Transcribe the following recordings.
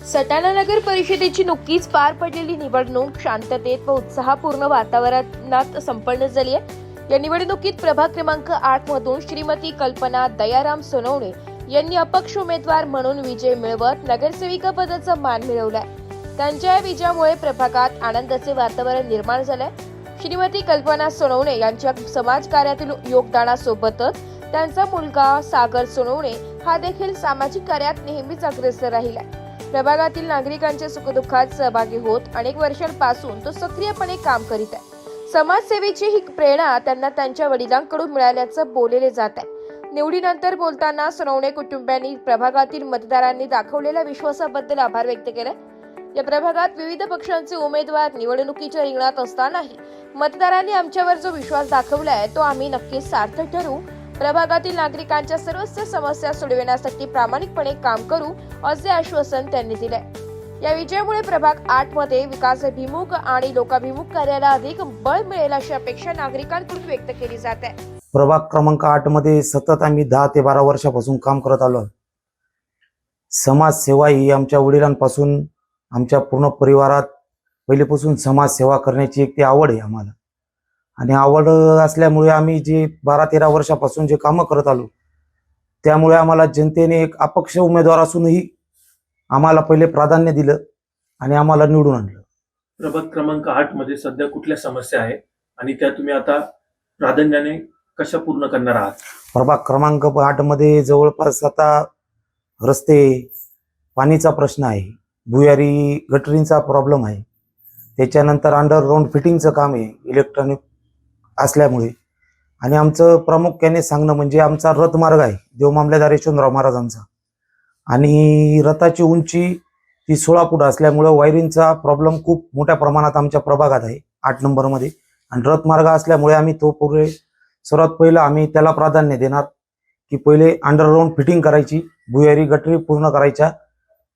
सटाणा नगर परिषदेची नुकतीच पार पडलेली निवडणूक शांततेत व उत्साहपूर्ण वातावरणात संपन्न झाली आहे। या निवडणुकीत प्रभाग क्रमांक 8 मधून श्रीमती कल्पना दयाराम सोनवणे यांनी अपक्ष उमेदवार म्हणून विजय मिळवत नगरसेविका पदाचा मान मिळवलाय। त्यांच्या विजयामुळे प्रभागात आनंदाचे वातावरण निर्माण झाले। श्रीमती कल्पना सोनवणे यांच्या समाजकार्यातील योगदानासोबतच त्यांचा मुलगा सागर सोनवणे हा देखील सामाजिक कार्यात नेहमीच अग्रेसर राहिलाय। प्रभागातील नागरिकांच्या सुखदुःखात सहभागी होत अनेक वर्षांपासून तो सक्रियपणे काम करीत आहे। समाजसेवेची ही प्रेरणा त्यांना त्यांच्या वडिलांकडून मिळाल्याचं बोलले जात आहे। निवडीनंतर बोलताना सोनवणे कुटुंबियांनी प्रभागातील मतदारांनी दाखवलेल्या विश्वासाबद्दल आभार व्यक्त केले। या प्रभागात विविध पक्षांचे उमेदवार निवडणुकीच्या रिंगणात असतानाही मतदारांनी आमच्यावर जो विश्वास दाखवलाय तो आम्ही नक्कीच सार्थक ठरवू। प्रभागातील नागरिकांच्या सर्वस्व समस्या सोडविण्यासाठी प्रामाणिकपणे काम करू असे आश्वासन त्यांनी दिले। या विजयामुळे प्रभाग 8 मध्ये विकासाभिमुख आणि लोकाभिमुख कार्याला अधिक बळ मिळेल अशी अपेक्षा नागरिकांकडून व्यक्त केली जात आहे। प्रभाग क्रमांक 8 मध्ये सतत आम्ही 10 ते 12 वर्षापासून काम करत आलो। समाजसेवा ही आमच्या वडिलांपासून आमच्या पूर्ण परिवारात पहिलेपासून समाजसेवा करण्याची एक ती आवड आहे आम्हाला, आणि आवड असल्यामुळे आम्ही जे 12-13 वर्षापासून जे कामं करत आलो त्यामुळे आम्हाला जनतेने एक अपक्ष उमेदवार असूनही आम्हाला पहिले प्राधान्य दिलं आणि आम्हाला निवडून आणलं। प्रभाग क्रमांक 8 मध्ये सध्या कुठल्या समस्या आहेत आणि त्या तुम्ही आता प्राधान्याने कशा पूर्ण करणार आहात? प्रभाग क्रमांक 8 मध्ये जवळपास आता रस्ते, पाणीचा प्रश्न आहे, भुयारी गटरींचा प्रॉब्लेम आहे, त्याच्यानंतर अंडरग्राऊंड फिटिंगचं काम आहे इलेक्ट्रॉनिक असल्यामुळे, आणि आमचं प्रामुख्याने सांगणं म्हणजे आमचा रथमार्ग आहे देवमामलेदार यशवंतराव महाराजांचा, आणि रथाची उंची ती 16 फूट असल्यामुळे वायरिंगचा प्रॉब्लेम खूप मोठ्या प्रमाणात आमच्या प्रभागात आहे 8 नंबरमध्ये। आणि रथमार्ग असल्यामुळे आम्ही तो पूर्ण सर्वात पहिलं आम्ही त्याला प्राधान्य देणार की पहिले अंडरग्राऊंड फिटिंग करायची, भुयारी गटरी पूर्ण करायच्या,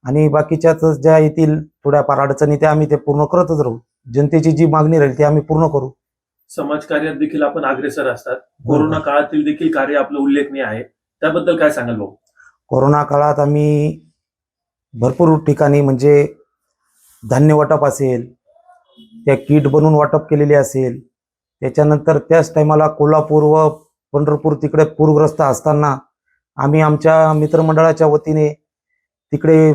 आणि बाकीच्या ज्या येतील थोड्याफार अडचणी त्या आम्ही ते पूर्ण करतच राहू। जनतेची जी मागणी राहील ती आम्ही पूर्ण करू। समाजकार्यात देखील आपण अग्रेसर असतात, कोरोना काळातील देखील कार्य आपलं उल्लेखनीय आहे, त्याबद्दल काय सांगाल भाऊ? कोरोना काळात आम्ही भरपूर ठिकाणी म्हणजे धान्य वाटप असेल, त्या किट बनवून वाटप केलेली असेल, त्याच्यानंतर त्याच टायमाला कोल्हापूर व पंढरपूर तिकडे पूरग्रस्त असताना आम्ही आमच्या मित्रमंडळाच्या वतीने तिकडे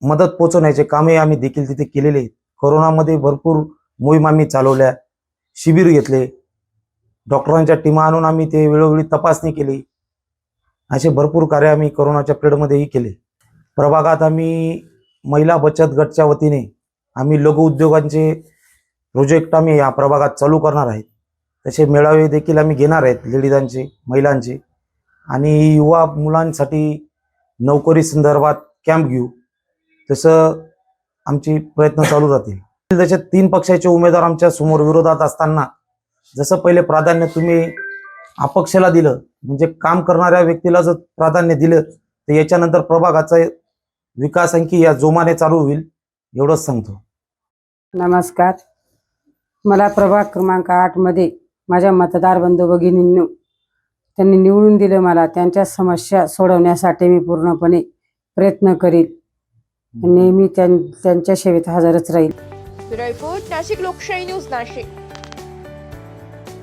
मदत पोहोचवण्याचे कामे आम्ही देखील तिथे केलेले। कोरोनामध्ये भरपूर मोहीम आम्ही चालवल्या, शिबिर घेतले, डॉक्टरांच्या टीमा आणून आम्ही ते वेळोवेळी तपासणी केली, असे भरपूर कार्य आम्ही कोरोनाच्या पिरियडमध्येही केले। प्रभागात आम्ही महिला बचत गटच्या वतीने आम्ही लघु उद्योगांचे प्रोजेक्ट आम्ही या प्रभागात चालू करणार आहेत। तसे मेळावे देखील आम्ही घेणार आहेत लेडीजांचे, महिलांचे, आणि युवा मुलांसाठी नोकरी संदर्भात कॅम्प घेऊ, तसं आमचे प्रयत्न चालू राहतील। जसे 3 पक्षाचे उमेदवार आमच्या समोर विरोधात असताना जसं पहिले प्राधान्य तुम्ही अपक्षाला दिलं, म्हणजे काम करणाऱ्या व्यक्तीला जर प्राधान्य दिलं तर याच्यानंतर प्रभागाचा विकास आणखी या जोमाने चालू होईल, एवढंच सांगतो। नमस्कार, मला प्रभाग क्रमांक 8 मध्ये माझ्या मतदार बंधू भगिनींनी त्यांनी निवडून दिले। मला त्यांच्या समस्या सोडवण्यासाठी मी पूर्णपणे प्रयत्न करील, नेहमी त्यांच्या सेवेत हजरच राहील। ब्युरो रिपोर्ट, नाशिक लोकशाही न्यूज, नाशिक।